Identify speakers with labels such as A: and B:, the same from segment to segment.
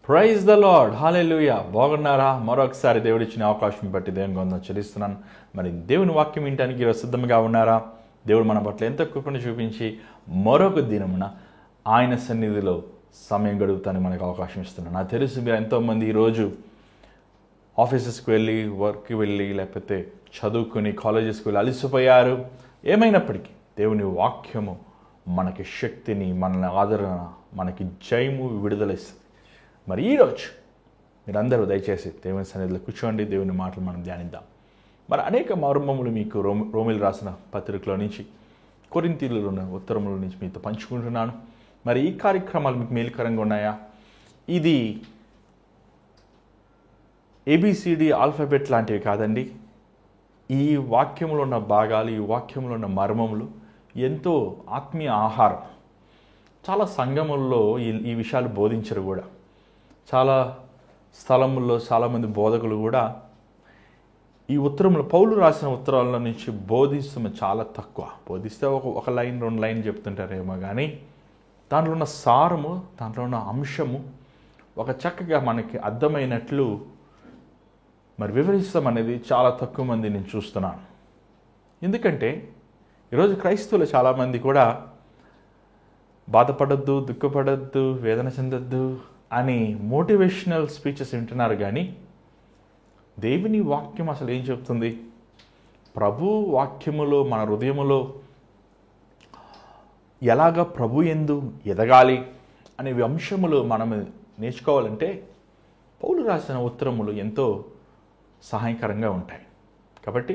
A: Praise the lord, హల్లెలూయా. బాగున్నారా? మరొకసారి దేవుడిచ్చిన అవకాశం బట్టి దేవుని వందనాలు చెల్లిస్తున్నాను. మరి దేవుని వాక్యం వినడానికి ఈరోజు సిద్ధంగా ఉన్నారా? దేవుడు మన పట్ల ఎంతో కృపను చూపించి మరొక దినమున ఆయన సన్నిధిలో సమయం గడుపుతానికి మనకు అవకాశం ఇస్తున్నాను. నాకు తెలుసు మీరు ఎంతోమంది ఈరోజు ఆఫీసెస్కి వెళ్ళి, వర్క్కి వెళ్ళి, లేకపోతే చదువుకుని కాలేజెస్కి వెళ్ళి అలసిపోయారు. ఏమైనప్పటికీ దేవుని వాక్యము మనకి శక్తిని, మనల్ని ఆదరణ, మనకి జయము, విడుదల ఇస్తుంది. మరి ఈరోజు మీరందరూ దయచేసి దేవుని సన్నిధిలో కూర్చోండి. దేవుని మాటలు మనం ధ్యానిద్దాం. మరి అనేక మర్మములు మీకు రోమిలు రాసిన పత్రికలో నుంచి, కొరింథీయులలో ఉన్న ఉత్తరముల నుంచి మీతో పంచుకుంటున్నాను. మరి ఈ కార్యక్రమాలు మీకు మేలుకరంగా ఉన్నాయా? ఇది ఏబిసిడి ఆల్ఫాబెట్ లాంటివి కాదండి. ఈ వాక్యంలో ఉన్న భాగాలు, ఈ వాక్యంలో ఉన్న మర్మములు ఎంతో ఆత్మీయ ఆహారం. చాలా సంఘముల్లో ఈ విషయాలు బోధించరు కూడా. చాలా స్థలముల్లో చాలామంది బోధకులు కూడా ఈ ఉత్తరములు, పౌలు రాసిన ఉత్తరాల నుంచి బోధిస్తున్న చాలా తక్కువ. బోధిస్తే ఒక లైన్, 2 లైన్ చెప్తుంటారేమో కానీ దాంట్లో ఉన్న సారము, దాంట్లో ఉన్న అంశము ఒక చక్కగా మనకి అర్థమైనట్లు మరి వివరిస్తాం అనేది చాలా తక్కువ మంది నేను చూస్తున్నాను. ఎందుకంటే ఈరోజు క్రైస్తవులు చాలామంది కూడా బాధపడద్దు, దుఃఖపడద్దు, వేదన చెందొద్దు అని మోటివేషనల్ స్పీచెస్ వింటున్నారు. కానీ దేవుని వాక్యం అసలు ఏం చెప్తుంది? ప్రభు వాక్యములో, మన హృదయములో ఎలాగ ప్రభు యందు ఎదగాలి అనే అంశములు మనం నేర్చుకోవాలంటే పౌలు రాసిన ఉత్తరములు ఎంతో సహాయకరంగా ఉంటాయి. కాబట్టి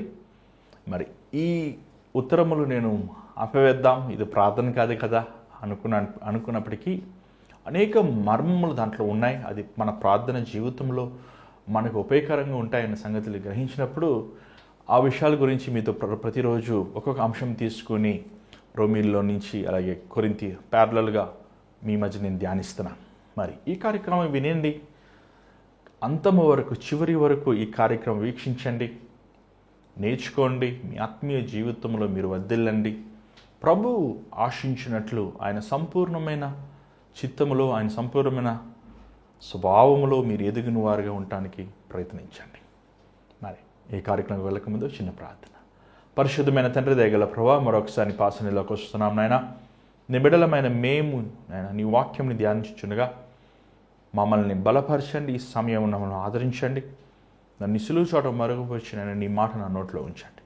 A: మరి ఈ ఉత్తరములు నేను ఆపవేద్దాం, ఇది ప్రార్థన కాదు కదా అనుకున్నప్పటికీ అనేక మర్మములు దాంట్లో ఉన్నాయి. అది మన ప్రార్థన జీవితంలో మనకు ఉపయోగకరంగా ఉంటాయన్న సంగతులు గ్రహించినప్పుడు ఆ విషయాల గురించి మీతో ప్రతిరోజు ఒక్కొక్క అంశం తీసుకుని రోమిల్లో నుంచి అలాగే కొరింథీ ప్యారలల్గా మీ మధ్య నేను ధ్యానిస్తున్నాను. మరి ఈ కార్యక్రమం వినండి, అంతము వరకు, చివరి వరకు ఈ కార్యక్రమం వీక్షించండి, నేర్చుకోండి. మీ ఆత్మీయ జీవితంలో మీరు వర్ధిల్లండి. ప్రభువు ఆశించినట్లు ఆయన సంపూర్ణమైన చిత్తములో, ఆయన సంపూర్ణమైన స్వభావములో మీరు ఎదిగిన వారుగా ఉండటానికి ప్రయత్నించండి. మరి ఈ కార్యక్రమం వెళ్ళకముందు చిన్న ప్రార్థన. పరిశుద్ధమైన తండ్రి, దయగల ప్రభువా, మరొకసారి పాసనలోకి వస్తున్నాం నాయన. నిబిడలమైన మేము నాయన నీ వాక్యంని ధ్యానించుచుండగా మమ్మల్ని బలపరచండి. ఈ సమయం మమ్మల్ని ఆదరించండి. నన్ను సులువు చోట మరుగుపరిచి నాయన నీ మాట నా నోట్లో ఉంచండి.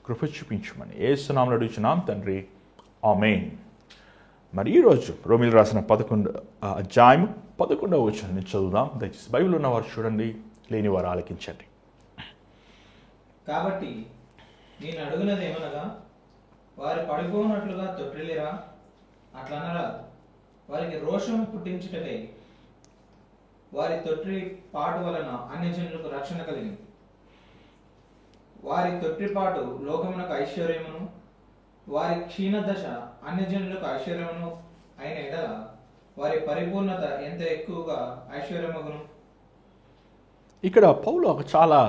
A: కృప చూపించమని యేసు నామములో అడుగుచున్నాం తండ్రి, ఆమేన్. మరి ఈరోజు రోమిలు రాసిన 11వ అధ్యాయం 11వ వచనం చదువుదాం. దయచేసి బైబిల్ ఉన్నవారు చూడండి, లేని వారు ఆలకించండి.
B: కాబట్టి నేను అడుగునది ఏమనగా, వారి పడిపోనట్లుగా తొట్టిల్లిరా, అట్లనరా. వారికి రోషం పుట్టించుటకై వారి తొట్టి పాటు వలన అన్యజనులకు రక్షణ కలిగింది. వారి తొట్టిపాటు లోకమునకు ఐశ్వర్యమును, వారి క్షీణదశ అన్యజనులకు ఐశ్వర్యమును అయిన ఎడల వారి పరిపూర్ణత ఎంత ఎక్కువగా ఐశ్వర్యమగును.
A: ఇక్కడ పౌలు ఒక చాలా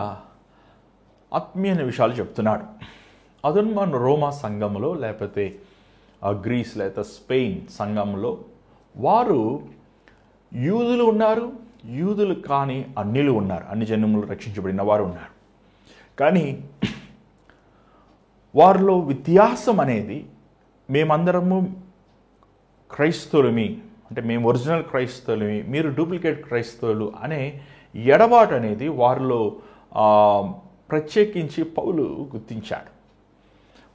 A: ఆత్మీయమైన విషయాలు చెప్తున్నాడు. అదను మన రోమా సంఘంలో, లేకపోతే గ్రీస్ లేకపోతే స్పెయిన్ సంఘంలో వారు యూదులు ఉన్నారు, యూదులు కాని అన్యులు ఉన్నారు, అన్ని జన్మలు రక్షించబడిన వారు ఉన్నారు. కానీ వారిలో వ్యత్యాసం అనేది, మేమందరము క్రైస్తవులమి, అంటే మేము ఒరిజినల్ క్రైస్తవులమి, మీరు డూప్లికేట్ క్రైస్తవులు అనే ఎడబాటు అనేది వారిలో ప్రత్యేకించి పౌలు గుర్తించాడు.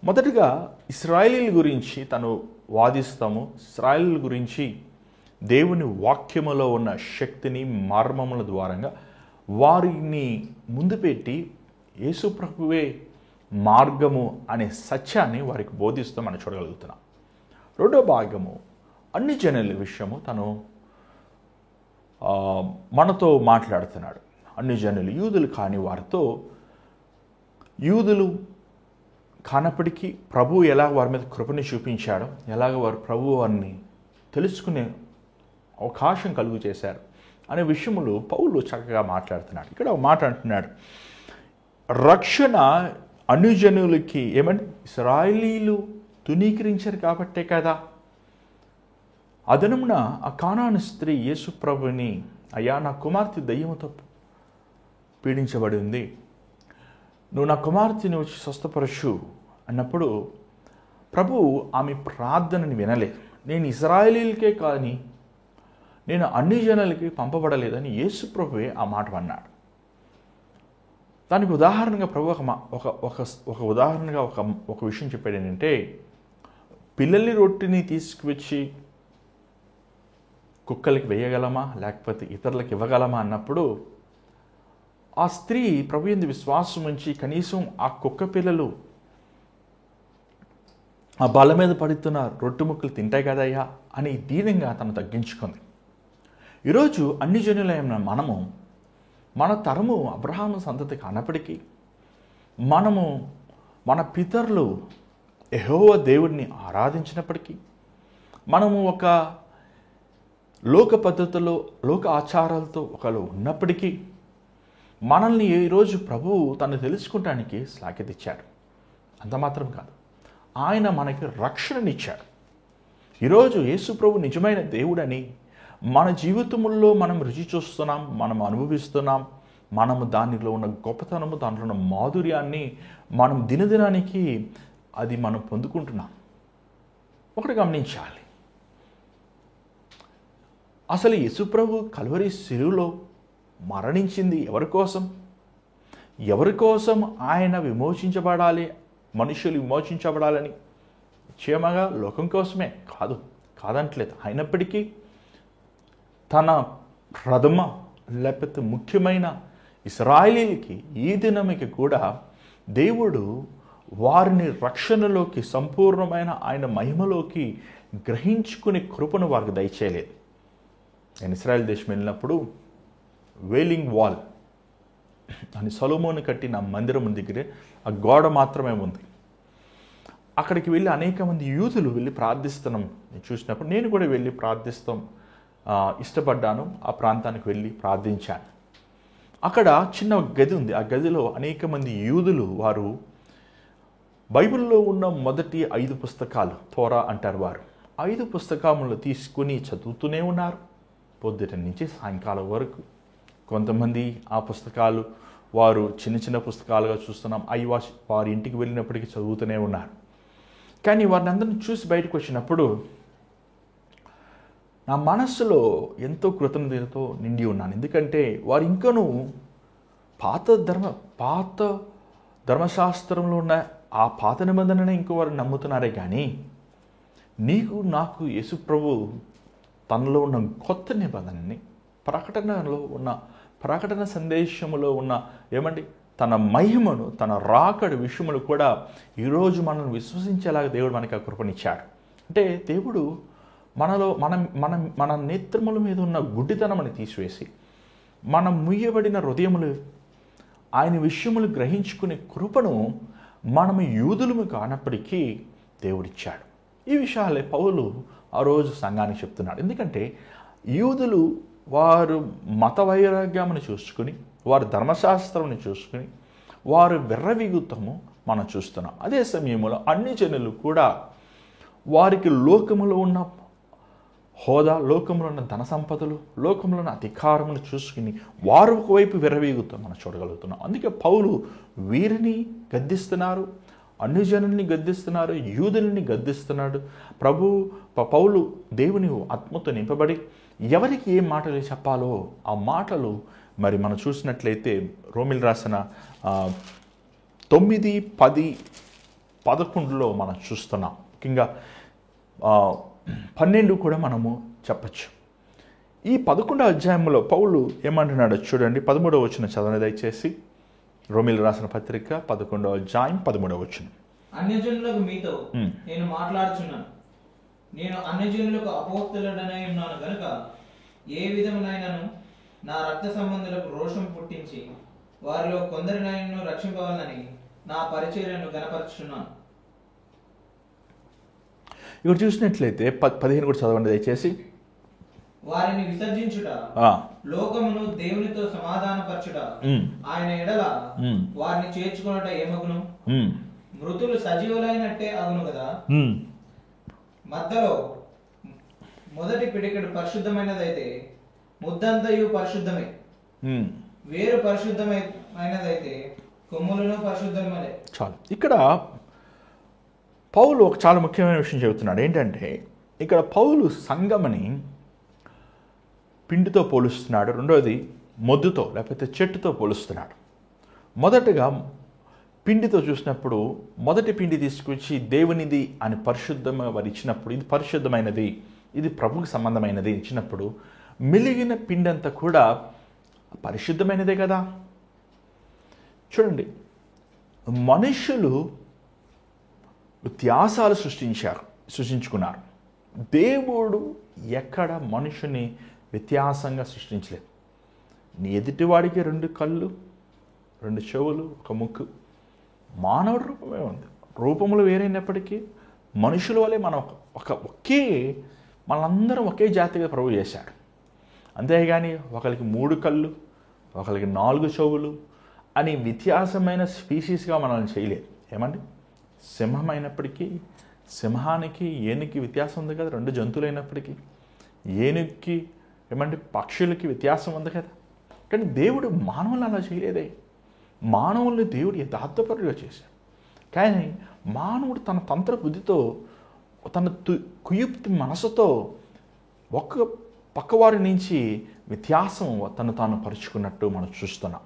A: మొదటగా ఇశ్రాయేలీల గురించి తను వాదిస్తాము. ఇశ్రాయేలీల గురించి దేవుని వాక్యములో ఉన్న శక్తిని, మర్మముల ద్వారంగా వారిని ముందు పెట్టి యేసు ప్రభువే మార్గము అనే సత్యాన్ని వారికి బోధిస్తూ మనం చూడగలుగుతున్నాం. రెండో భాగము అన్ని జనుల విషయము తను మనతో మాట్లాడుతున్నాడు. అన్ని జనులు, యూదులు కాని వారితో, యూదులు కానప్పటికీ ప్రభు ఎలా వారి మీద కృపని చూపించాడో, ఎలాగ వారు ప్రభు వారిని తెలుసుకునే అవకాశం కలుగు చేశారు అనే విషయములు పౌలు చక్కగా మాట్లాడుతున్నాడు. ఇక్కడ ఒక మాట అంటున్నాడు, రక్షణ అనుజనులకి ఏమంటే ఇశ్రాయేలీలు తునీకరించారు కాబట్టే కదా ఆ దినమున ఆ కానాను స్త్రీ యేసు ప్రభుని, అయ్యా నా కుమార్తె దయ్యముతో పీడించబడి ఉంది, నువ్వు నా కుమార్తెని వచ్చి స్వస్థపరచు అన్నప్పుడు ప్రభువు ఆమె ప్రార్థనని వినలేదు. నేను ఇశ్రాయేలీలకే కానీ నేను అన్ని జనాలకి పంపబడలేదని యేసు ప్రభువే ఆ మాట అన్నాడు. దానికి ఉదాహరణగా ప్రభు ఒక ఉదాహరణగా ఒక విషయం చెప్పాడు. ఏంటంటే పిల్లల్ని రొట్టిని తీసుకువచ్చి కుక్కలకి వేయగలమా లేకపోతే ఇతరులకు ఇవ్వగలమా అన్నప్పుడు ఆ స్త్రీ ప్రభు యందు విశ్వాసం ఉంచి కనీసం ఆ కుక్క పిల్లలు ఆ బల్ల మీద పడుతున్న రొట్టె ముక్కలు తింటాయి కదయ్యా అని దీనంగా తను తగ్గించుకుంది. ఈరోజు అన్ని జనులైన మనము మన తరము అబ్రహాము సంతతి కానప్పటికీ మనము మన పితరులు యెహోవా దేవుడిని ఆరాధించినప్పటికీ మనము ఒక లోక పద్ధతుల్లో లోక ఆచారాలతో ఒకళ్ళు ఉన్నప్పటికీ మనల్ని ఈరోజు ప్రభువు తను తెలుసుకుంటానికి శ్లాఘ్యతిచ్చాడు. అంత మాత్రం కాదు, ఆయన మనకి రక్షణనిచ్చాడు. ఈరోజు యేసు ప్రభు నిజమైన దేవుడని మన జీవితంలో మనం రుచి చూస్తున్నాం, మనం అనుభవిస్తున్నాం. మనము దానిలో ఉన్న గొప్పతనము, దాంట్లో ఉన్న మాధుర్యాన్ని మనం దినదినానికి అది మనం పొందుకుంటున్నాం. ఒకటి గమనించాలి, అసలు యేసు ప్రభు కల్వరి శిలువలో మరణించింది ఎవరి కోసం? ఎవరి కోసం ఆయన విమోచించబడాలి, మనుషులు విమోచించబడాలని? క్షేమగా లోకం కోసమే కాదంటలేదు. అయినప్పటికీ తన ప్రథమ లేకపోతే ముఖ్యమైన ఇశ్రాయేలీలకి ఈ దినమికి కూడా దేవుడు వారిని రక్షణలోకి, సంపూర్ణమైన ఆయన మహిమలోకి గ్రహించుకునే కృపను వారికి దయచేయలేదు. నేను ఇశ్రాయేల్ దేశం వెళ్ళినప్పుడు వేలింగ్ వాల్ అని సొలొమోను కట్టిన మందిరం దగ్గరే ఆ గోడ మాత్రమే ఉంది. అక్కడికి వెళ్ళి అనేక మంది యూదులు వెళ్ళి ప్రార్థిస్తున్నాం చూసినప్పుడు నేను కూడా వెళ్ళి ఇష్టపడ్డాను. ఆ ప్రాంతానికి వెళ్ళి ప్రార్థించాను. అక్కడ చిన్న గది ఉంది. ఆ గదిలో అనేక మంది యూదులు వారు బైబిల్లో ఉన్న మొదటి 5 పుస్తకాలు, తోరా అంటారు వారు, 5 పుస్తకములు తీసుకుని చదువుతూనే ఉన్నారు పొద్దుట నుంచి సాయంకాలం వరకు. కొంతమంది ఆ పుస్తకాలు వారు చిన్న చిన్న పుస్తకాలుగా చూస్తున్నాం, అవి వారి ఇంటికి వెళ్ళినప్పటికీ చదువుతూనే ఉన్నారు. కానీ వారిని అందరిని చూసి బయటకు వచ్చినప్పుడు నా మనస్సులో ఎంతో కృతజ్ఞతతో నిండి ఉన్నాను. ఎందుకంటే వారు ఇంకనూ పాత ధర్మశాస్త్రంలో ఉన్న ఆ పాత నిబంధననే ఇంకో వారు నమ్ముతున్నారే కానీ నీకు నాకు యేసు ప్రభు తనలో ఉన్న కొత్త నిబంధనని, ప్రకటన సందేశములో ఉన్న తన మహిమను, తన రాకడ విషయములు కూడా ఈరోజు మనల్ని విశ్వసించేలాగా దేవుడు మనకి ఆ కృపనిచ్చాడు. అంటే దేవుడు మన నేత్రముల మీద ఉన్న గుడ్డితనమని తీసివేసి మన ముయ్యబడిన హృదయములు ఆయన విషయములు గ్రహించుకునే కృపను మనము యూదులము కానప్పటికీ దేవుడిచ్చాడు. ఈ విషయాలే పౌలు ఆ రోజు సంఘానికి చెప్తున్నాడు. ఎందుకంటే యూదులు వారు మత వైరాగ్యమును చూసుకుని, వారు ధర్మశాస్త్రంని చూసుకుని వారు విర్రవీగుతాము మనం చూస్తున్నాం. అదే సమయంలో అన్ని జనులు కూడా వారికి లోకములో ఉన్న హోదా, లోకంలో ఉన్న ధన సంపదలు, లోకంలో ఉన్న అధికారమును చూసుకుని వారు ఒకవైపు విర్రవీగుతాం మనం చూడగలుగుతున్నాం. అందుకే పౌలు వీరిని గద్దిస్తున్నారు, అన్ని జనుల్ని గద్దిస్తున్నారు, యూదుల్ని గద్దిస్తున్నాడు. పౌలు దేవుని ఆత్మతో నింపబడి ఎవరికి ఏ మాటలు చెప్పాలో ఆ మాటలు మరి మనం చూసినట్లయితే రోమిల్ రాసిన 9, 10, 11లో మనం చూస్తున్నాం. ముఖ్యంగా 12 కూడా మనము చెప్పచ్చు. ఈ 11వ అధ్యాయంలో పౌలు ఏమంటున్నాడో చూడండి. 13వ వచనం చదవని దయచేసి. రోమిల్ రాసిన పత్రిక 11వ అధ్యాయం 13వ వచనం.
B: అన్యజనులకు మీతో నేను మాట్లాడుచున్నాను, నేను అన్యజనులకు అపోస్తలుడనై ఉన్నాను గనుక ఏ విధమునైనను నా రక్త సంబంధులకు రోషం పుట్టించి వారిలో కొందరినైనను రక్షింపవాలని నా పరిచర్యను గణపరుచున్నాను.
A: ఇక్కడ చూసినట్లయితే 15 కూడా చదవండి దయచేసి.
B: వారిని విసర్జించుట, లోకమును దేవునితో సమాధానపరచుట, ఆయన ఎడల వారిని చేర్చుకున్నట ఏమగును? మృతులు సజీవులైనట్టే అగును కదా. మొదటి పిడికెడు పరిశుద్ధమైనదైతే ముద్దంతయు పరిశుద్ధమే, వేరు పరిశుద్ధమైనదైతే కొమ్ములను పరిశుద్ధమే.
A: చాలు. ఇక్కడ పౌలు ఒక చాలా ముఖ్యమైన విషయం చెబుతున్నాడు. ఏంటంటే ఇక్కడ పౌలు సంగమని పిండితో పోలుస్తున్నాడు, రెండోది మొద్దుతో లేకపోతే చెట్టుతో పోలుస్తున్నాడు. మొదటగా పిండితో చూసినప్పుడు మొదటి పిండి తీసుకొచ్చి దేవునిది అని పరిశుద్ధంగా వారు ఇచ్చినప్పుడు, ఇది పరిశుద్ధమైనది, ఇది ప్రభువుకి సంబంధమైనది ఇచ్చినప్పుడు, మిలిగిన పిండి అంతా కూడా పరిశుద్ధమైనదే కదా. చూడండి, మనుషులు వ్యత్యాసాలు సృష్టించుకున్నారు. దేవుడు ఎక్కడ మనుషుని వ్యత్యాసంగా సృష్టించలేదు. నీ ఎదుటివాడికి 2 కళ్ళు, 2 చెవులు, 1 ముక్కు, మానవుడి రూపమే ఉంది. రూపములు వేరైనప్పటికీ మనుషుల వలె మనం మనందరం ఒకే జాతిగా ప్రభు చేశాడు. అంతేగాని ఒకరికి 3 కళ్ళు, ఒకరికి 4 చెవులు అని వ్యత్యాసమైన స్పీషీస్గా మనల్ని చేయలేదు. ఏమండి, సింహం అయినప్పటికీ సింహానికి ఏనుగుకి వ్యత్యాసం ఉంది కదా, 2 జంతువులు అయినప్పటికీ. ఏనుగుకి ఏమంటే పక్షులకి వ్యత్యాసం ఉంది కదా. కానీ దేవుడు మానవులను అలా చేయలేదే. మానవుల్ని దేవుడు యథార్థపరుగా చేశాడు. కానీ మానవుడు తన తంత్ర బుద్ధితో, తన కుయుక్తి మనసుతో ఒక్క పక్కవారి నుంచి వ్యత్యాసం తాను పరుచుకున్నట్టు మనం చూస్తున్నాం.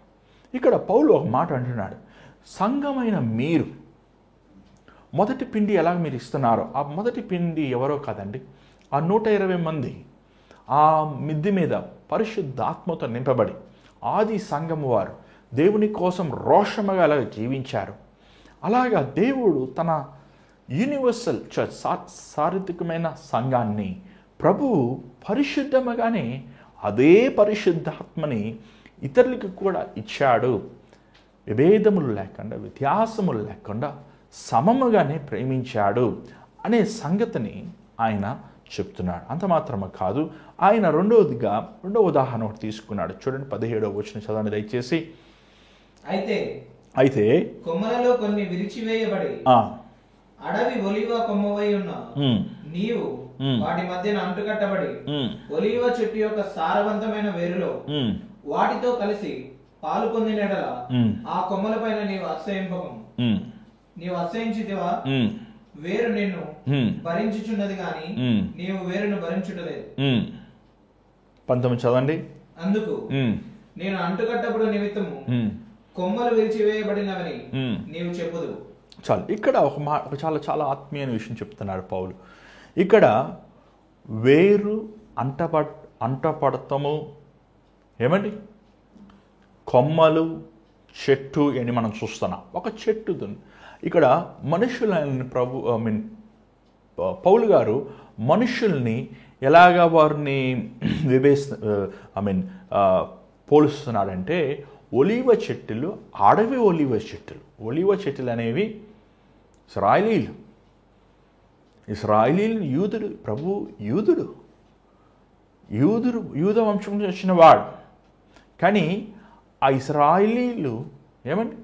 A: ఇక్కడ పౌలు ఒక మాట అంటున్నాడు, సంఘమైన మీరు మొదటి పిండి ఎలా మీరు ఇస్తున్నారో, ఆ మొదటి పిండి ఎవరో కాదండి, ఆ 120 మంది ఆ మిద్ది మీద పరిశుద్ధాత్మతో నింపబడి ఆది సంఘము వారు దేవుని కోసం రోషముగా అలా జీవించారు. అలాగా దేవుడు తన యూనివర్సల్ చర్చ్, సార్వత్రికమైన సంఘాన్ని ప్రభువు పరిశుద్ధముగానే అదే పరిశుద్ధాత్మని ఇతరులకు కూడా ఇచ్చాడు. విభేదములు లేకుండా, వ్యత్యాసములు లేకుండా సమముగానే ప్రేమించాడు అనే సంగతిని ఆయన చెప్తున్నాడు. అంత మాత్రమే కాదు, ఆయన రెండవ ఉదాహరణ ఒకటి తీసుకున్నాడు. చూడండి, 17వ వచనం చదవండి దయచేసి. అయితే
B: కొమ్మలలో కొన్ని విరిచివేయబడి అడవి ఒలీవ కొమ్మవై ఉన్న నీవు వాటి మధ్యన అంటుకట్టబడి ఒలీవ చెట్టు యొక్క సారవంతమైన వేరులో వాటితో కలిసి పాలు పొందిన యెడల ఆ కొమ్మల పైన నీవు అసహ్యింపకము. నీవు అసహ్యించితివా? వేరు నిన్ను భరించుచున్నది గాని నీవు వేరును భరించుటలేదు.
A: 19 చదవండి.
B: అందుకు నేను అంటుకట్టబడు నిమిత్తము కొమ్మలు విరిచివేయబడినవని నీవు చెప్పుదు.
A: చాలు. ఇక్కడ ఒక చాలా చాలా ఆత్మీయ విషయం చెప్తున్నాడు పౌలు. ఇక్కడ వేరు అంటపడతాము, ఏమండి, కొమ్మలు, చెట్టు అని మనం చూస్తున్నాం. ఒక చెట్టు ఇక్కడ మనుషులని పౌలు గారు మనుషుల్ని ఎలాగా వారిని పోలుస్తున్నాడంటే, ఒలీవ చెట్టులు, అడవి ఒలీవ చెట్టులు. ఒలీవ చెట్టులు అనేవి ఇస్రాయేలీలు యూదుడు, ప్రభు యూద వంశం నుంచి వచ్చిన వాడు. కానీ ఆ ఇస్రాయేలీలు ఏమండి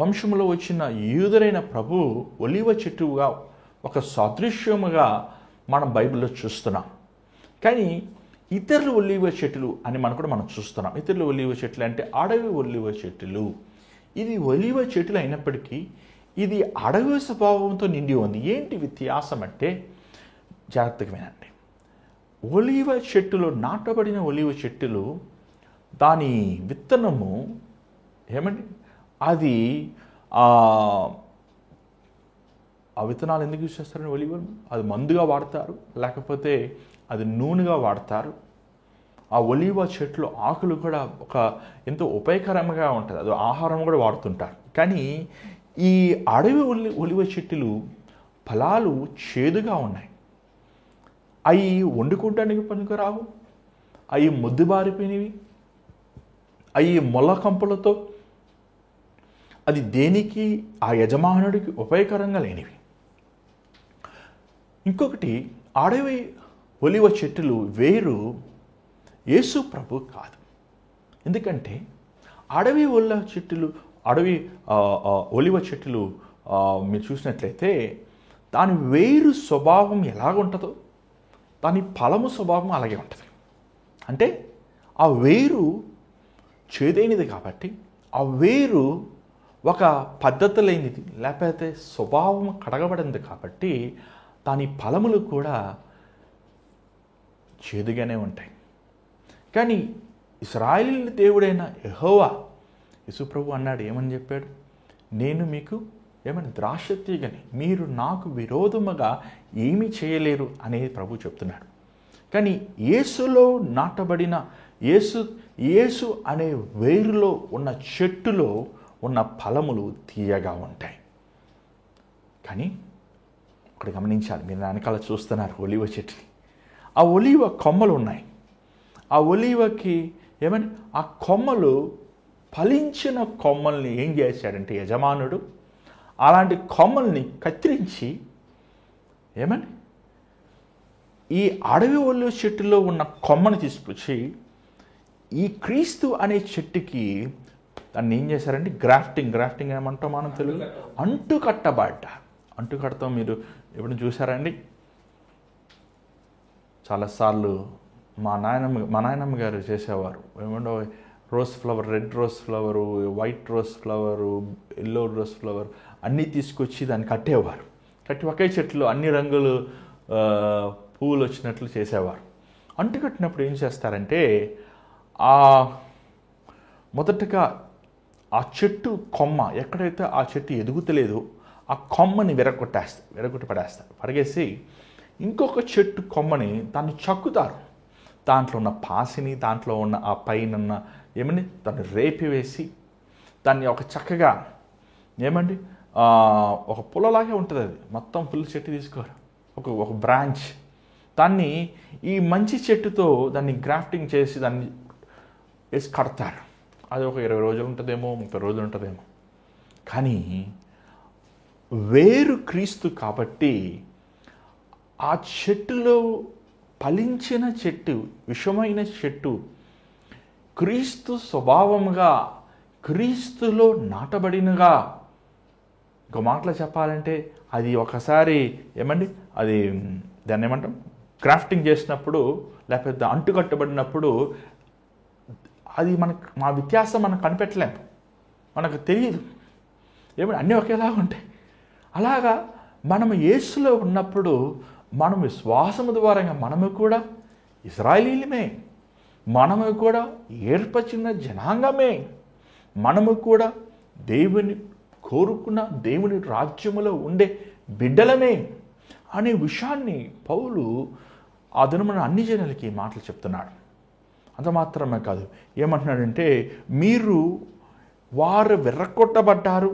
A: వంశంలో వచ్చిన యూదురైన ప్రభు ఒలీవ చెట్టుగా ఒక సదృశ్యముగా మనం బైబిల్లో చూస్తున్నాం. కానీ ఇతరులు ఒలీవ చెట్లు అని మనం చూస్తున్నాం. ఇతరులు ఒలీవ చెట్లు అంటే అడవి ఒలీవ చెట్లు. ఇది ఒలీవ చెట్లు అయినప్పటికీ ఇది అడవి స్వభావంతో నిండి ఉంది. ఏంటి వ్యత్యాసం అంటే, జాగ్రత్తగా వినండి. ఒలీవ చెట్టులో నాటబడిన ఒలీవ చెట్టులు, దాని విత్తనము ఏమండి, అది ఆ విత్తనాలు ఎందుకు యూజ్ చేస్తారని ఒలీవను, అది మందుగా వాడతారు, లేకపోతే అది నూనెగా వాడతారు. ఆ ఒలీవ చెట్లు ఆకులు కూడా ఒక ఎంతో ఉపయోగకరంగా ఉంటుంది, అది ఆహారం కూడా వాడుతుంటారు. కానీ ఈ అడవి ఒలీవ చెట్లు ఫలాలు చేదుగా ఉన్నాయి. అవి వండుకోవడానికి పనికిరావు, అవి ముద్దుబారిపోయినవి, అవి మొల కంపలతో, అది దేనికి ఆ యజమానుడికి ఉపయోగకరంగా లేనివి. ఇంకొకటి, అడవి ఒలివ చెట్టులు వేరు యేసు ప్రభు కాదు. ఎందుకంటే అడవి ఒలివ చెట్టులు మీరు చూసినట్లయితే దాని వేరు స్వభావం ఎలాగుంటుందో, దాని ఫలము స్వభావం అలాగే ఉంటుంది. అంటే ఆ వేరు చేదైనది కాబట్టి, ఆ వేరు ఒక పద్ధతి లేనిది, లేకపోతే స్వభావం కడగబడింది కాబట్టి దాని ఫలములు కూడా చేదుగానే ఉంటాయి. కానీ ఇశ్రాయేలు దేవుడైన యెహోవా యేసుప్రభు అన్నాడు, ఏమని చెప్పాడు? నేను మీకు ఏమని ద్రాక్ష తీగని, మీరు నాకు విరోధముగా ఏమీ చేయలేరు అనేది ప్రభు చెప్తున్నాడు. కానీ యేసులో నాటబడిన యేసు అనే వేరులో ఉన్న చెట్టులో ఉన్న ఫలములు తీయగా ఉంటాయి. కానీ ఇక్కడ గమనించాలి, మీరు వెనకాల చూస్తున్నారు ఒలివ చెట్టుని. ఆ ఒలివ కొమ్మలు ఉన్నాయి. ఆ ఒలివకి ఏమని ఆ కొమ్మలు ఫలించిన కొమ్మల్ని ఏం చేశాడంటే యజమానుడు అలాంటి కొమ్మల్ని కత్తిరించి ఏమని ఈ అడవి ఒలివ చెట్టులో ఉన్న కొమ్మని తీసుకొచ్చి ఈ క్రీస్తు అనే చెట్టుకి దాన్ని ఏం చేశారంటే గ్రాఫ్టింగ్ ఏమంటాం మనం తెలుగు, అంటుకడతాం. మీరు ఎప్పుడు చూసారండి? చాలాసార్లు మా నాయనమ్మ గారు చేసేవారు. ఏమంటే rose flower, red rose flower, white rose flower, yellow rose flower అన్నీ తీసుకొచ్చి దాన్ని కట్టేవారు. కట్టి ఒకే చెట్లు అన్ని రంగులు పువ్వులు వచ్చినట్లు చేసేవారు. అంటుకట్టినప్పుడు ఏం చేస్తారంటే మొదటగా ఆ చెట్టు కొమ్మ ఎక్కడైతే ఆ చెట్టు ఎదుగుతలేదో ఆ కొమ్మని విరగొట్టి పడేస్తారు. పడగేసి ఇంకొక చెట్టు కొమ్మని దాన్ని చక్కుతారు. దాంట్లో ఉన్న పాసిని, దాంట్లో ఉన్న ఆ పైన ఏమని దాన్ని రేపివేసి దాన్ని ఒక చక్కగా ఏమండి ఒక పుల్లలాగే ఉంటుంది. అది మొత్తం పుల్ల చెట్టు తీసుకోరు, ఒక బ్రాంచ్. దాన్ని ఈ మంచి చెట్టుతో దాన్ని గ్రాఫ్టింగ్ చేసి దాన్ని వేసి కడతారు. అది ఒక 20 రోజులు ఉంటుందేమో, 30 రోజులు ఉంటుందేమో. కానీ వేరు క్రీస్తు కాబట్టి ఆ చెట్టులో ఫలించిన చెట్టు, విషమైన చెట్టు క్రీస్తు స్వభావముగా క్రీస్తులో నాటబడినగా, ఇంకో మాటలో చెప్పాలంటే అది ఒకసారి ఏమండి అది దాన్ని ఏమంటాం గ్రాఫ్టింగ్ చేసినప్పుడు లేకపోతే అంటుకట్టబడినప్పుడు అది మా వ్యత్యాసం మనం కనిపెట్టలేము, మనకు తెలియదు. ఏమంటే అన్నీ ఒకేలాగా ఉంటాయి. అలాగా మనము యేసులో ఉన్నప్పుడు మనం విశ్వాసము ద్వారా మనము కూడా ఇశ్రాయేలీయులమే, మనము కూడా ఏర్పరిచిన జనాంగమే, మనము కూడా దేవుని కోరుకున్న దేవుని రాజ్యములో ఉండే బిడ్డలమే అనే విషయాన్ని పౌలు ఆ దినమున అన్ని జనులకి మాటలు చెప్తున్నాడు. అంత మాత్రమే కాదు, ఏమంటున్నాడంటే మీరు వారు విర్రకొట్టబడ్డారు.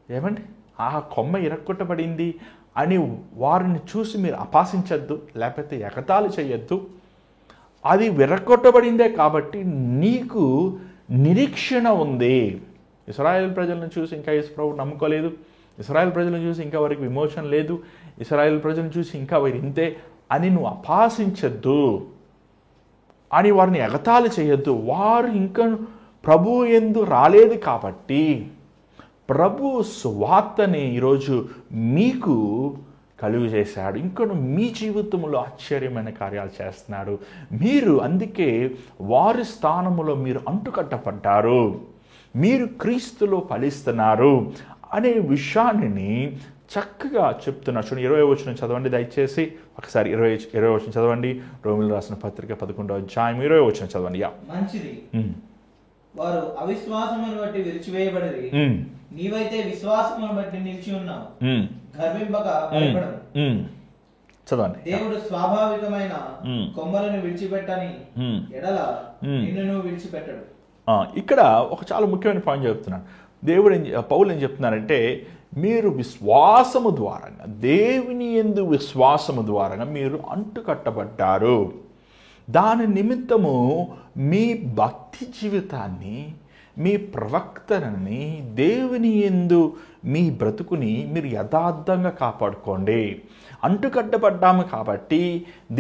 A: ఏమండి ఆ కొమ్మ ఇరక్కొట్టబడింది అని వారిని చూసి మీరు అపాసించద్దు, లేకపోతే ఎగతాళి చేయొద్దు. అది విరగొట్టబడిందే కాబట్టి నీకు నిరీక్షణ ఉంది. ఇశ్రాయేల్ ప్రజలను చూసి ఇంకా యేసు ప్రభువు నమ్ముకోలేదు, ఇశ్రాయేల్ ప్రజలను చూసి ఇంకా వారికి విమోచన లేదు, ఇశ్రాయేల్ ప్రజలను చూసి ఇంకా వారు ఇంతే అని నువ్వు అపాసించద్దు, అని వారిని ఎగతాళి చేయొద్దు. వారు ఇంకా ప్రభు యందు రాలేదు కాబట్టి ప్రభు సువార్తని ఈరోజు మీకు కలుగు చేశాడు. ఇంకా మీ జీవితంలో ఆశ్చర్యమైన కార్యాలు చేస్తున్నాడు. మీరు అందుకే వారి స్థానములో మీరు అంటుకట్టబడ్డారు, మీరు క్రీస్తులో ఫలిస్తున్నారు అనే విషయాన్ని చక్కగా చెప్తున్నారు. చూడండి 20వ వచనం చదవండి దయచేసి ఒకసారి. 20వ వచనం చదవండి. రోమిలకు రాసిన పత్రిక 11వ అధ్యాయం 20వ వచనం చదవండి.
B: మంచిది, వారు అవిశ్వాసమును బట్టి విరిచివేయబడిరి, నీవైతే విశ్వాసమును బట్టి నిలిచి ఉన్నావు, గర్వింపక భయపడవు.
A: చదవండి.
B: దేవుడు స్వాభావికమైన కొమ్మలను విడిచిపెట్టని ఎడల నిన్ను విడిచిపెట్టడు.
A: ఇక్కడ ఒక చాలా ముఖ్యమైన పాయింట్ చెప్తున్నాను. పౌలు ఏం చెప్తున్నారంటే మీరు విశ్వాసము ద్వారా, దేవుని యందు విశ్వాసము ద్వారా మీరు అంటుకట్టబడ్డారు. దాని నిమిత్తము మీ భక్తి జీవితాన్ని, మీ ప్రవక్తనని, దేవుని యందు మీ బ్రతుకుని మీరు యథార్థంగా కాపాడుకోండి. అంటుకట్టబడ్డాము కాబట్టి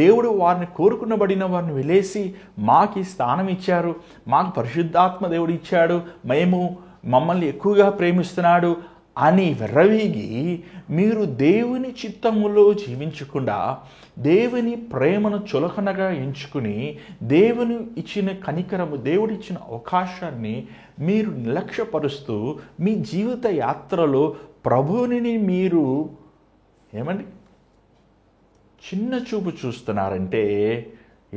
A: దేవుడు వారిని కోరుకునబడిన వారిని వెలేసి మాకు స్థానం ఇచ్చారు, మాకు పరిశుద్ధాత్మ దేవుడు ఇచ్చాడు, మమ్మల్ని ఎక్కువగా ప్రేమిస్తున్నాడు అని విర్రవీగి మీరు దేవుని చిత్తములో జీవించకుండా దేవుని ప్రేమను చులకనగా ఎంచుకుని దేవుని ఇచ్చిన కనికరము, దేవుడిచ్చిన అవకాశాన్ని మీరు నిర్లక్ష్యపరుస్తూ మీ జీవిత యాత్రలో ప్రభువుని మీరు చిన్న చూపు చూస్తున్నారంటే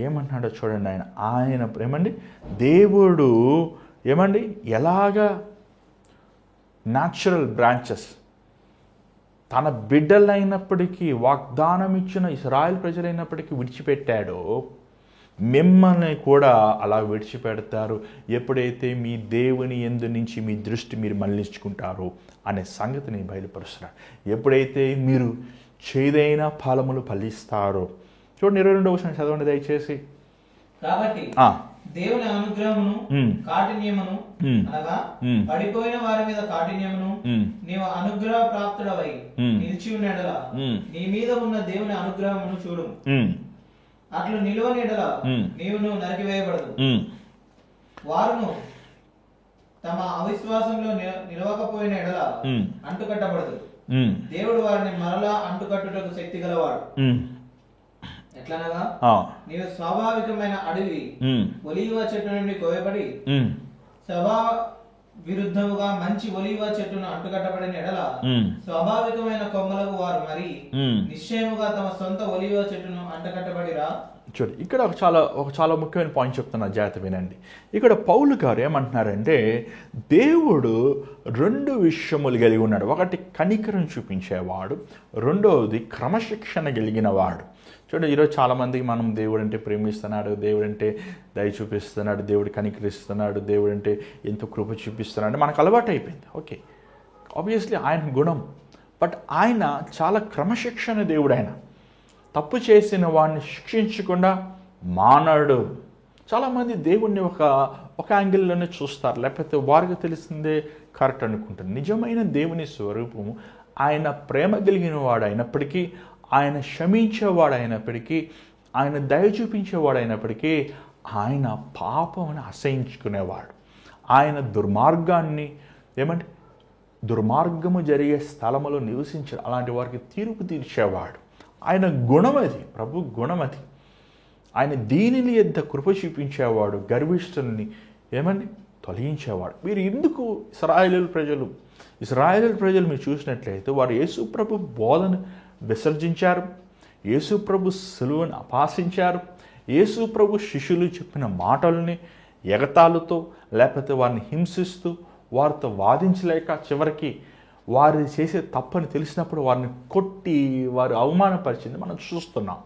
A: ఏమంటున్నాడో చూడండి. ఆయన దేవుడు ఎలాగా న్యాచురల్ బ్రాంచెస్ తన బిడ్డలైనప్పటికీ, వాగ్దానం ఇచ్చిన ఇశ్రాయేల్ ప్రజలైనప్పటికీ విడిచిపెట్టాడో, మిమ్మల్ని కూడా అలా విడిచిపెడతారు ఎప్పుడైతే మీ దేవుని యందు నుంచి మీ దృష్టి మీరు మళ్లించుకుంటారో అనే సంగతిని బయలుపరుస్తున్నారు. ఎప్పుడైతే మీరు చేదైన ఫలములు ఫలిస్తారో. చూడండి 22వ వచనం చదవండి దయచేసి.
B: కాబట్టి దేవుని అనుగ్రహమును కాఠిన్యమును అనగా పడిపోయిన వారి మీద కాఠిన్యమును నీవు అనుగ్రహ ప్రాప్తుడవై నిలిచి ఉన్నడలా నీ మీద ఉన్న దేవుని అనుగ్రహమును చూడు. అట్లు నిలువని ఎడల నీవును నరికివేయబడదు. వారును తమ అవిశ్వాసంలో నిలవకపోయిన ఎడల అంటుకట్టబడదు. దేవుడు వారిని మరలా అంటుకట్టుటకు శక్తి గలవాడు. ఎట్లనగా నీవు స్వాభావికమైన అడవి ఒలీవ చెట్టు నుండి కోయబడి స్వభావ విరుద్ధముగా మంచి ఒలీవ చెట్టును అంటుకట్టబడిన ఎడల స్వాభావికమైన కొమ్మలకు వారు మరి నిశ్చయముగా తమ సొంత ఒలీవ చెట్టును అంటుకట్టబడిరా.
A: చూడండి, ఇక్కడ ఒక చాలా ముఖ్యమైన పాయింట్ చెప్తున్నా, జాగ్రత్త వినండి. ఇక్కడ పౌలు గారు ఏమంటున్నారంటే దేవుడు 2 విషయములు కలిగి ఉన్నాడు. ఒకటి కనికరం చూపించేవాడు, రెండవది క్రమశిక్షణ కలిగిన వాడు. చూడండి, ఈరోజు చాలామందికి మనం దేవుడు అంటే ప్రేమిస్తున్నాడు, దేవుడు అంటే దయ చూపిస్తున్నాడు, దేవుడు కనికరిస్తున్నాడు, దేవుడు అంటే ఎంతో కృప చూపిస్తున్నాడు మనకు అలవాటు అయిపోయింది. ఓకే, ఆబ్వియస్లీ ఆయన గుణం, బట్ ఆయన చాలా క్రమశిక్షణ దేవుడు. ఆయన తప్పు చేసిన వాడిని శిక్షించకుండా మానడు. చాలామంది దేవుణ్ణి ఒక యాంగిల్లోనే చూస్తారు, లేకపోతే వారికి తెలిసిందే కరెక్ట్ అనుకుంటారు. నిజమైన దేవుని స్వరూపము ఆయన ప్రేమ కలిగిన వాడు అయినప్పటికీ, ఆయన క్షమించేవాడు అయినప్పటికీ, ఆయన దయ చూపించేవాడు అయినప్పటికీ ఆయన పాపమును అసహించుకునేవాడు. ఆయన దుర్మార్గము జరిగే స్థలములో నివసించాడు. అలాంటి వారికి తీర్పు తీర్చేవాడు. ఆయన గుణమది, ప్రభు గుణమది. ఆయన దీనిని ఎంత కృప చూపించేవాడు, గర్విష్ఠుల్ని తొలగించేవాడు. మీరు ఎందుకు ఇశ్రాయేలు ప్రజలు మీరు చూసినట్లయితే వారు యేసు ప్రభు బోధను విసర్జించారు, యేసు ప్రభు సిలువను అపహాసించారు, యేసు ప్రభు శిష్యులు చెప్పిన మాటల్ని ఎగతాళుతో లేకపోతే వారిని హింసిస్తూ వారితో వాదించలేక చివరికి వారు చేసే తప్పని తెలిసినప్పుడు వారిని కొట్టి వారు అవమానపరిచింది మనం చూస్తున్నాం.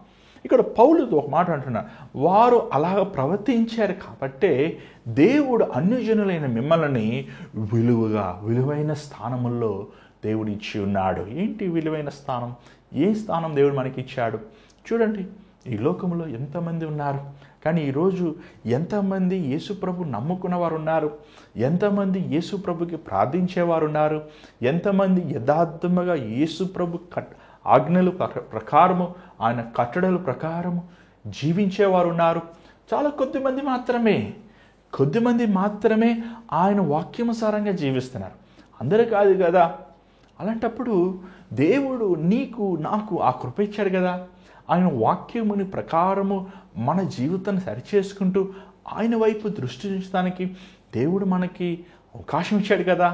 A: ఇక్కడ పౌలుతో ఒక మాట అంటున్నారు, వారు అలాగ ప్రవర్తించారు కాబట్టే దేవుడు అన్యజనులైన మిమ్మల్ని విలువైన స్థానముల్లో దేవుడు ఇచ్చి ఉన్నాడు. ఏంటి విలువైన స్థానం? ఏ స్థానం దేవుడు మనకి ఇచ్చాడు? చూడండి, ఈ లోకంలో ఎంతమంది ఉన్నారు, కానీ ఈరోజు ఎంతమంది యేసుప్రభు నమ్ముకున్న వారు ఉన్నారు, ఎంతమంది యేసుప్రభుకి ప్రార్థించేవారు ఉన్నారు, ఎంతమంది యథార్థముగా యేసుప్రభు ఆజ్ఞల ప్రకారము ఆయన కట్టడల ప్రకారము జీవించేవారు ఉన్నారు. చాలా కొద్దిమంది మాత్రమే ఆయన వాక్యానుసారంగా జీవిస్తున్నారు. అందరూ కాదు కదా. అలాంటప్పుడు దేవుడు నీకు నాకు ఆ కృప ఇచ్చాడు కదా. ఆయన వాక్యముని ప్రకారము మన జీవితాన్ని సరిచేసుకుంటూ ఆయన వైపు దృష్టి ఉంచడానికి దేవుడు మనకి అవకాశం ఇచ్చాడు కదా.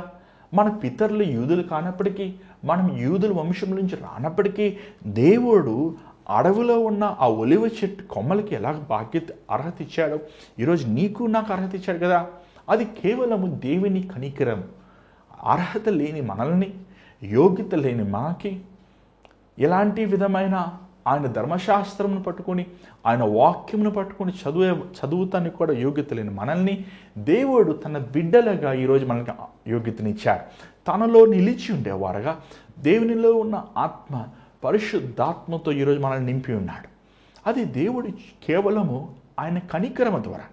A: మన పితరులు యూదులు కానప్పటికీ, మనం యూదుల వంశం నుంచి రానప్పటికీ దేవుడు అడవిలో ఉన్న ఆ ఒలివ చెట్టు కొమ్మలకి ఎలాగ అర్హత ఇచ్చాడో ఈరోజు నీకు నాకు అర్హత ఇచ్చాడు కదా. అది కేవలము దేవుని కనికరం. అర్హత లేని మనల్ని, యోగ్యత లేని మనకి ఎలాంటి విధమైన ఆయన ధర్మశాస్త్రంను పట్టుకొని ఆయన వాక్యమును పట్టుకొని చదువుతానికి కూడా యోగ్యత లేని మనల్ని దేవుడు తన బిడ్డలుగా ఈరోజు మనకి యోగ్యతనిచ్చాడు. తనలో నిలిచి ఉండేవారుగా దేవునిలో ఉన్న ఆత్మ, పరిశుద్ధాత్మతో ఈరోజు మనల్ని నింపి ఉన్నాడు. అది దేవుడు కేవలము ఆయన కనికరమ ద్వారా.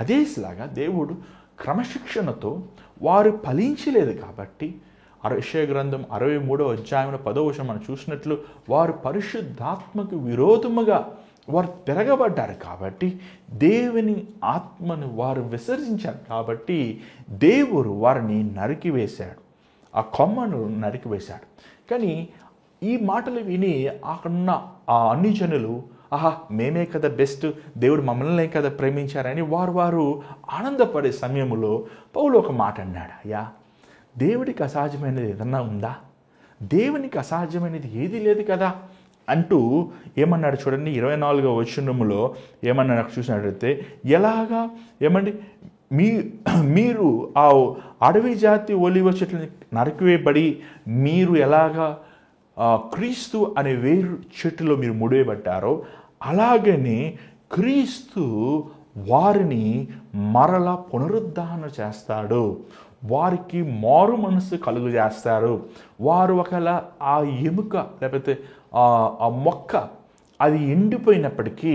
A: అదేలాగా దేవుడు క్రమశిక్షణతో వారు ఫలించలేదు కాబట్టి యెషయా గ్రంథం 63వ అధ్యాయం 10వ వచనం మనం చూసినట్లు వారు పరిశుద్ధాత్మకు విరోధముగా వారు తిరగబడ్డారు కాబట్టి, దేవుని ఆత్మను వారు విసర్జించారు కాబట్టి దేవుడు వారిని నరికివేశాడు. ఆ కొమ్మను నరికివేశాడు. కానీ ఈ మాటలు విని అక్కడున్న ఆ అన్ని జనులు, ఆహా మేమే కదా బెస్ట్, దేవుడు మమ్మల్ని కదా ప్రేమించారని వారు ఆనందపడే సమయంలో పౌలు ఒక మాట అన్నాడు, అయ్యా దేవుడికి అసాధ్యమైనది ఏదన్నా ఉందా? దేవునికి అసాధ్యమైనది ఏదీ లేదు కదా అంటూ ఏమన్నాడు చూడండి. 24వ వచనంలో ఏమన్నాడు చూసినట్లయితే, ఎలాగా ఏమండి మీరు ఆ అడవి జాతి ఒలివ చెట్లని నరికివేయబడి మీరు ఎలాగా క్రీస్తు అనే వేరు చెట్టులో మీరు ముడివేయబడ్డారో అలాగనే క్రీస్తు వారిని మరలా పునరుద్ధరణ చేస్తాడు, వారికి మారు మనసు కలుగు చేస్తారు. వారు ఒకవేళ ఆ ఎముక లేకపోతే ఆ మొక్క అది ఎండిపోయినప్పటికీ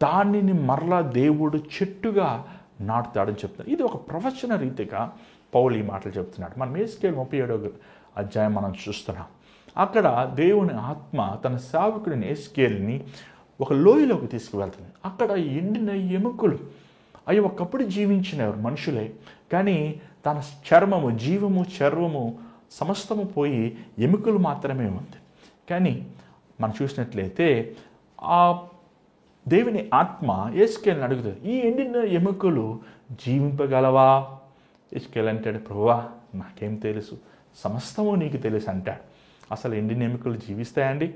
A: దానిని మరలా దేవుడు చెట్టుగా నాటుతాడని చెప్తాడు. ఇది ఒక ప్రవచన రీతిగా పౌలు ఈ మాటలు చెప్తున్నాడు. మనం ఎహెజ్కేలు 37వ అధ్యాయం మనం చూస్తున్నాం. అక్కడ దేవుని ఆత్మ తన సేవకుడిని ఎహెజ్కేలుని ఒక లోయలోకి తీసుకువెళ్తుంది. అక్కడ ఎండిన ఎముకలు అవి ఒకప్పుడు జీవించినవారు మనుషులే, కానీ తన చర్మము, జీవము, చర్మము సమస్తము పోయి ఎముకలు మాత్రమే ఉంది. కానీ మనం చూసినట్లయితే ఆ దేవుని ఆత్మ ఎహెజ్కేలుని అడుగుతుంది, ఈ ఎండిన ఎముకలు జీవింపగలవా? ఎహెజ్కేలు అంటాడు, ప్రభువా నాకేం తెలుసు, సమస్తము నీకు తెలుసు అంటాడు. అసలు ఎండిన ఎముకలు జీవిస్తాయండి?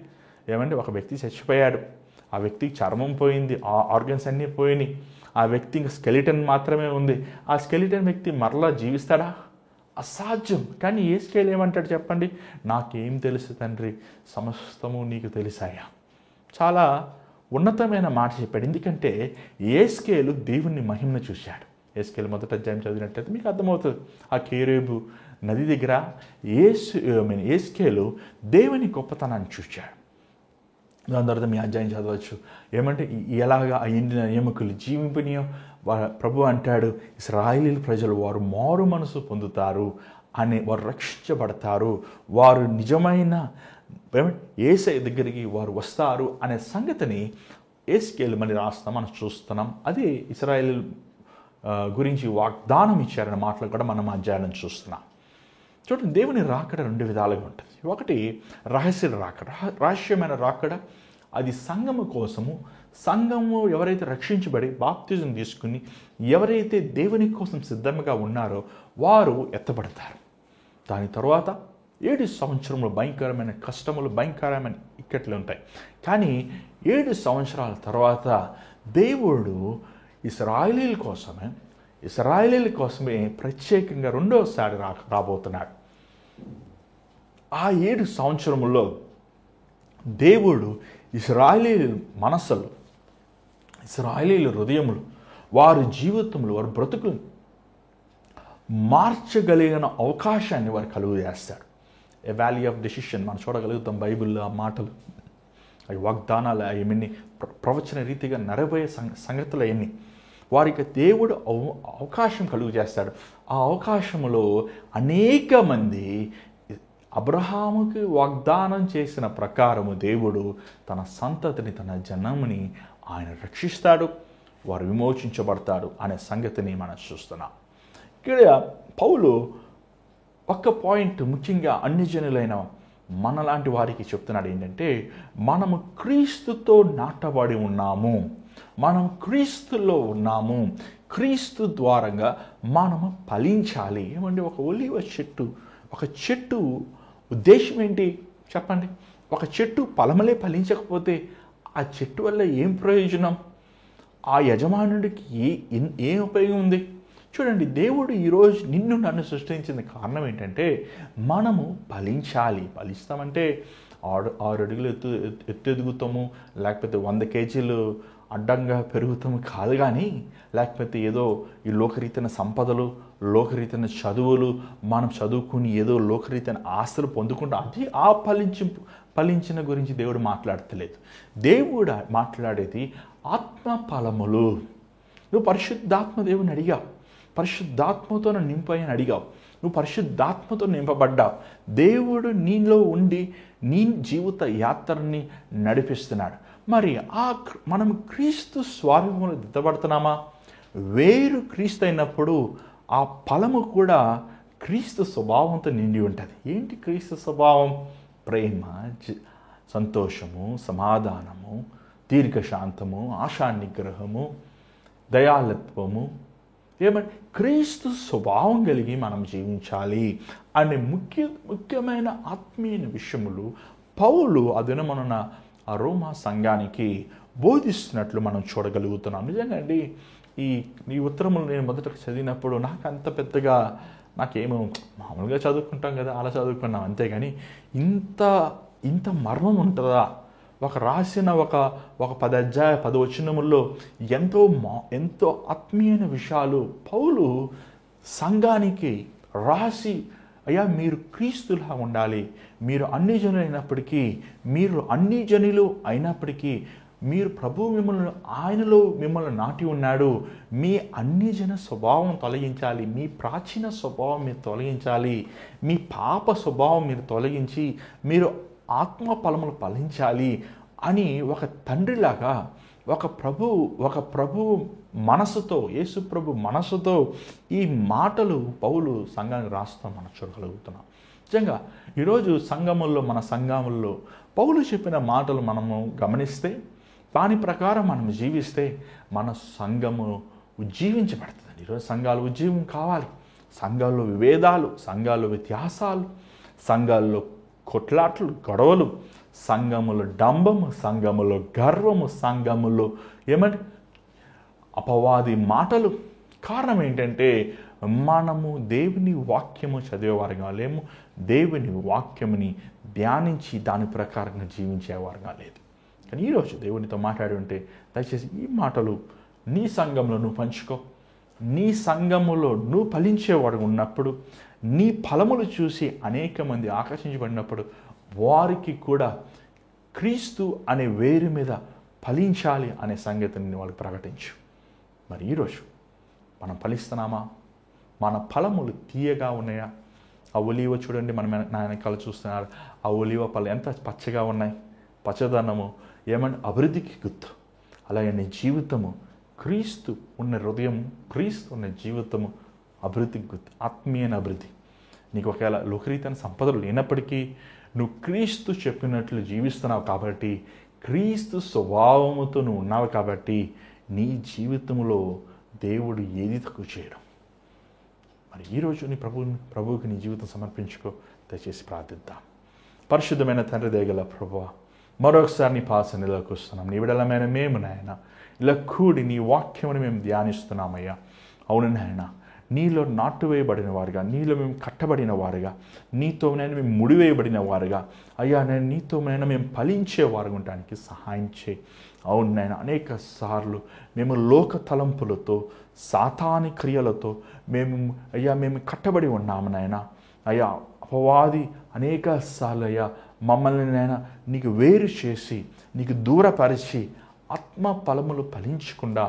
A: ఏమంటే ఒక వ్యక్తి చచ్చిపోయాడు, ఆ వ్యక్తికి చర్మం పోయింది, ఆ ఆర్గన్స్ అన్నీ పోయినాయి, ఆ వ్యక్తి ఇంకా స్కెలిటన్ మాత్రమే ఉంది. ఆ స్కెలిటన్ వ్యక్తి మరలా జీవిస్తాడా? అసాధ్యం. కానీ ఎహెజ్కేలు ఏమంటాడు చెప్పండి, నాకేం తెలుసు తండ్రి, సమస్తము నీకు తెలుసాయా. చాలా ఉన్నతమైన మాట చెప్పాడు. ఎందుకంటే ఎహెజ్కేలు దేవుని మహిమను చూశాడు. ఎహెజ్కేలు 1వ అధ్యాయం చదివినట్లయితే మీకు అర్థమవుతుంది. ఆ కేరేబు నది దగ్గర ఎహెజ్కేలు దేవుని గొప్పతనాన్ని చూశాడు. దాని తర్వాత మీ అధ్యాయం చదవచ్చు. ఏమంటే ఎలాగా ఆ ఎండిన ఎముకలు జీవింపనీయో ప్రభు అంటాడు, ఇశ్రాయేలు ప్రజలు వారు మారు మనసు పొందుతారు అని, వారు రక్షించబడతారు, వారు నిజమైన యేసయ్య దగ్గరికి వారు వస్తారు అనే సంగతిని ఎహెజ్కేలు మళ్ళీ రాస్తాం, మనం చూస్తున్నాం. అది ఇశ్రాయేలు గురించి వాగ్దానం ఇచ్చారనే మాటలు కూడా మనం అధ్యాయం చూస్తున్నాం. చూడండి, దేవుని రాకడ 2 విధాలుగా ఉంటుంది. ఒకటి రహస్య రాకడ. రహస్యమైన రాకడ అది సంఘము కోసము, సంఘము ఎవరైతే రక్షించబడి బాప్తిజం తీసుకుని ఎవరైతే దేవుని కోసం సిద్ధంగా ఉన్నారో వారు ఎత్తబడతారు. దాని తర్వాత 7 సంవత్సరములు భయంకరమైన కష్టములు, భయంకరమైన ఇక్కట్లు ఉంటాయి. కానీ 7 సంవత్సరాల తర్వాత దేవుడు ఇశ్రాయేలీల కోసమే ప్రత్యేకంగా రెండోసారి రాబోతున్నాడు. ఆ 7 సంవత్సరముల్లో దేవుడు ఇశ్రాయేలీల మనస్సులు, ఇశ్రాయేలీల హృదయములు, వారి జీవితములు, వారి బ్రతుకులు మార్చగలిగిన అవకాశాన్ని వారు కలుగు చేస్తాడు. ఏ వ్యాలీ ఆఫ్ డెసిషన్ మనం చూడగలుగుతాం బైబిల్లో. ఆ మాటలు, అవి వాగ్దానాలు, అవన్నీ ప్రవచన రీతిగా నెరవేరే సంగతులు అవన్నీ వారికి దేవుడు అవకాశం కలుగు చేస్తాడు. ఆ అవకాశంలో అనేక మంది అబ్రహాముకి వాగ్దానం చేసిన ప్రకారము దేవుడు తన సంతతిని, తన జనముని ఆయన రక్షిస్తాడు, వారు విమోచించబడతారు అనే సంగతిని మనం చూస్తున్నాం. ఇక్కడ పౌలు ఒక్క పాయింట్ ముఖ్యంగా అన్ని జనులైన మనలాంటి వారికి చెప్తున్నాడు. ఏంటంటే మనము క్రీస్తుతో నాటబడి ఉన్నాము, మనం క్రీస్తులో ఉన్నాము, క్రీస్తు ద్వారంగా మనము ఫలించాలి. ఏమంటే ఒక ఒలివ చెట్టు, ఒక చెట్టు ఉద్దేశం ఏంటి చెప్పండి? ఒక చెట్టు ఫలములే ఫలించకపోతే ఆ చెట్టు వల్ల ఏం ప్రయోజనం? ఆ యజమానుడికి ఏం ఉపయోగం ఉంది? చూడండి, దేవుడు ఈరోజు నిన్ను నన్ను సృష్టించిన కారణం ఏంటంటే మనము ఫలించాలి. ఫలిస్తామంటే 6 అడుగులు ఎత్తు ఎదుగుతాము, లేకపోతే 100 కేజీలు అడ్డంగా పెరుగుతాము కాదు. కానీ లేకపోతే ఏదో ఈ లోకరీతైన సంపదలు, లోకరీతైన చదువులు మనం చదువుకుని ఏదో లోకరీతైన ఆస్తులు పొందుకుంటూ అది ఆ ఫలించిన గురించి దేవుడు మాట్లాడతలేదు. దేవుడు మాట్లాడేది ఆత్మ ఫలములు. నువ్వు పరిశుద్ధాత్మ దేవుని అడిగావు, పరిశుద్ధాత్మతో నింపని అడిగావు, నువ్వు పరిశుద్ధాత్మతో నింపబడ్డావు. దేవుడు నీలో ఉండి నీ జీవిత యాత్రని నడిపిస్తున్నాడు. మరి మనం క్రీస్తు స్వారూపంలో దిద్దబడుతున్నామా? వేరు క్రీస్తు అయినప్పుడు ఆ ఫలము కూడా క్రీస్తు స్వభావంతో నిండి ఉంటుంది. ఏంటి క్రీస్తు స్వభావం? ప్రేమ, సంతోషము, సమాధానము, దీర్ఘశాంతము, ఆశా నిగ్రహము, దయాళత్వము, ఏమంటే క్రీస్తు స్వభావం కలిగి మనం జీవించాలి అనే ముఖ్యమైన ఆత్మీయ విషయములు పౌలు అదినమనున్న ఆ రోమా సంఘానికి బోధిస్తున్నట్లు మనం చూడగలుగుతున్నాం. నిజంగా అండి, ఈ ఉత్తరములు నేను మొదట చదివినప్పుడు నాకు అంత పెద్దగా నాకేమో మామూలుగా చదువుకుంటాం కదా, అలా చదువుకున్నాం అంతేగాని ఇంత మర్మం ఉంటుందా? రాసిన ఒక 10 అధ్యాయ 10 వచనముల్లో ఎంతో ఆత్మీయమైన విషయాలు పౌలు సంఘానికి రాసి, అయ్యా మీరు క్రీస్తులా ఉండాలి, మీరు అన్ని జనులు అయినప్పటికీ మీరు ప్రభు ఆయనలో మిమ్మల్ని నాటి ఉన్నాడు, మీ అన్ని జన స్వభావం తొలగించాలి, మీ ప్రాచీన స్వభావం మీరు తొలగించాలి, మీ పాప స్వభావం మీరు తొలగించి మీరు ఆత్మ ఫలములు ఫలించాలి అని ఒక తండ్రిలాగా ఒక ప్రభు మనసుతో, యేసు ప్రభు మనసుతో ఈ మాటలు పౌలు సంఘానికి రాస్తాం మనం చూడగలుగుతున్నాం. నిజంగా ఈరోజు మన సంఘముల్లో పౌలు చెప్పిన మాటలు మనము గమనిస్తే, దాని ప్రకారం మనం జీవిస్తే మన సంఘము ఉజ్జీవించబడుతుంది. ఈరోజు సంఘాలు ఉజ్జీవం కావాలి. సంఘాల్లో విభేదాలు, సంఘాల్లో వ్యత్యాసాలు, సంఘాల్లో కొట్లాట్లు, గొడవలు, సంఘములో డంబము, సంఘములో గర్వము, సంఘములో అపవాది మాటలు. కారణం ఏంటంటే మనము దేవుని వాక్యము చదివేవారుగా లేము, దేవుని వాక్యముని ధ్యానించి దాని ప్రకారంగా జీవించేవారుగా లేదు. కానీ ఈరోజు దేవునితో మాట్లాడి ఉంటే దయచేసి ఈ మాటలు నీ సంఘంలో నువ్వు పంచుకో. నీ సంఘములో నువ్వు ఫలించేవాడు ఉన్నప్పుడు, నీ ఫలములు చూసి అనేక మంది ఆకర్షించబడినప్పుడు వారికి కూడా క్రీస్తు అనే వేరు మీద ఫలించాలి అనే సంగతిని వాళ్ళకి ప్రకటించు. మరి ఈరోజు మనం ఫలిస్తున్నామా? మన ఫలములు తీయగా ఉన్నాయా? ఆ ఒలీవ చూడండి, మనం నా వెనకాల చూస్తున్నారు. ఆ ఒలీవ పళ్ళు ఎంత పచ్చగా ఉన్నాయి. పచ్చదనము అభివృద్ధికి గుర్తు. అలాగే నీ జీవితము క్రీస్తు ఉన్న హృదయం, క్రీస్తు ఉన్న జీవితము అభివృద్ధికి గుర్తు, ఆత్మీయన అభివృద్ధి. నీకు ఒకవేళ లోకరీతైన సంపదలు లేనప్పటికీ నువ్వు క్రీస్తు చెప్పినట్లు జీవిస్తున్నావు కాబట్టి, క్రీస్తు స్వభావముతో నువ్వు ఉన్నావు కాబట్టి నీ దేవుడు ఏది తక్కువ చేయడం. మరి ఈరోజు నీ ప్రభువుకి నీ జీవితం సమర్పించుకో. దయచేసి ప్రార్థిద్దాం. పరిశుద్ధమైన తండ్రి దయగల ప్రభువా, మరొకసారి నీ పాసనలోకి వస్తున్నాం. నీ విడలమైన మేము నాయన ఇలా కూడి నీ వాక్యముని మేము ధ్యానిస్తున్నామయ్యా. అవును నాయన, నీలో నాటువేయబడిన వారుగా, నీలో మేము కట్టబడిన వారుగా, నీతోనైనా మేము ముడివేయబడిన వారుగా, అయ్యా నేను నీతోనైనా మేము ఫలించేవారుగా ఉండడానికి సహాయం చేయి. అవును నాయన, అనేక సార్లు మేము లోక తలంపులతో, సాతాని క్రియలతో మేము కట్టబడి ఉన్నాము నాయన. అయ్యా అపవాది అనేక సార్లు అయ్యా మమ్మల్ని నాయన నీకు వేరు చేసి, నీకు దూరపరిచి, ఆత్మ ఫలములు ఫలించకుండా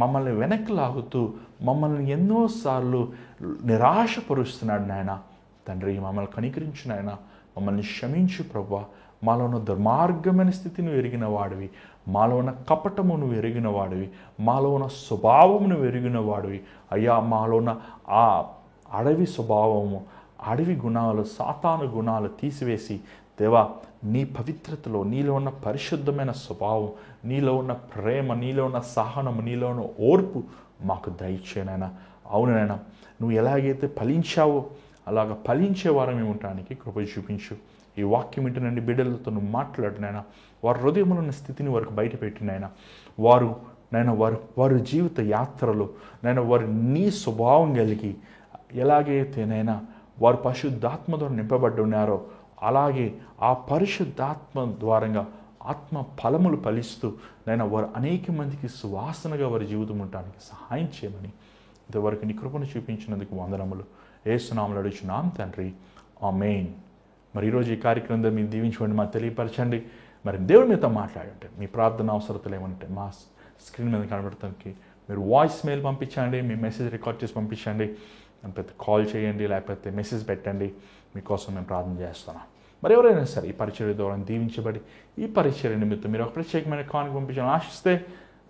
A: మమ్మల్ని వెనక్కి లాగుతూ మమ్మల్ని ఎన్నోసార్లు నిరాశపరుస్తున్నాడు నాయన. తండ్రి మమ్మల్ని కనికరించు నాయన, మమ్మల్ని క్షమించు ప్రభువా. మాలో ఉన్న దుర్మార్గమైన స్థితి నువ్వు ఎరిగిన వాడివి, మాలో ఉన్న కపటము నువ్వు ఎరిగిన వాడివి, మాలో ఉన్న స్వభావము నువ్వు ఎరిగిన వాడివి అయ్యా. మాలో ఉన్న ఆ అడవి స్వభావము, అడవి గుణాలు, సాతాను గుణాలు తీసివేసి దేవా, నీ పవిత్రతలో, నీలో ఉన్న పరిశుద్ధమైన స్వభావం, నీలో ఉన్న ప్రేమ, నీలో ఉన్న సహనము, నీలో ఉన్న ఓర్పు మాకు దయచేయనైనా. అవునైనా, నువ్వు ఎలాగైతే ఫలించావో అలాగ ఫలించేవారం మేము ఉండడానికి కృప చూపించు. ఈ వాక్యం ఇంటినండి బిడ్డలతో నువ్వు మాట్లాడినైనా, వారి హృదయంలో ఉన్న స్థితిని వారికి బయటపెట్టినైనా, వారి జీవిత యాత్రలో వారు నీ స్వభావం కలిగి ఎలాగైతేనైనా వారు పరిశుద్ధాత్మ ద్వారా నింపబడి ఉన్నారో అలాగే ఆ పరిశుద్ధాత్మ ద్వారంగా ఆత్మ ఫలములు ఫలిస్తూ వారు అనేక మందికి సువాసనగా వారి జీవితం ఉండడానికి సహాయం చేయమని ఇంతవరకు నీ కృపను చూపించినందుకు వందనములు. యేసునామములో అడుగుచున్నాం తండ్రి, ఆమేన్. మరి ఈరోజు ఈ కార్యక్రమంలో మీరు దీవించుకోండి, మాకు తెలియపరచండి. మరి దేవుడి మీతో మాట్లాడండి. మీ ప్రార్థన అవసరతలు ఏమంటే మా స్క్రీన్ మీద కనబడటానికి మీరు వాయిస్ మెయిల్ పంపించండి, మీ మెసేజ్ రికార్డ్ చేసి పంపించండి, లేకపోతే కాల్ చేయండి, లేకపోతే మెసేజ్ పెట్టండి. మీకోసం మేము ప్రార్థన చేస్తున్నాం. మరి ఎవరైనా సరే ఈ పరిచర్య ద్వారా దీవించబడి ఈ పరిచర్య నిమిత్తం మీరు ఒక ప్రత్యేకమైన కానుక పంపించాలని ఆశిస్తే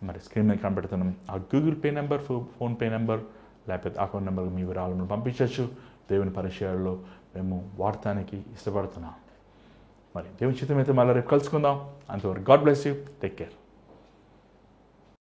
A: మరి స్క్రీన్ మీద కనబడుతున్నాం ఆ Google pay number, PhonePe number, లేకపోతే అకౌంట్ నెంబర్ మీ వివరాలను పంపించవచ్చు. దేవుని పరిచయాల్లో మేము వాడటానికి ఇష్టపడుతున్నాం. మరి దేవుని చిత్తమైతే మళ్ళీ రేపు కలుసుకుందాం. అంతవరకు God bless you. Take care.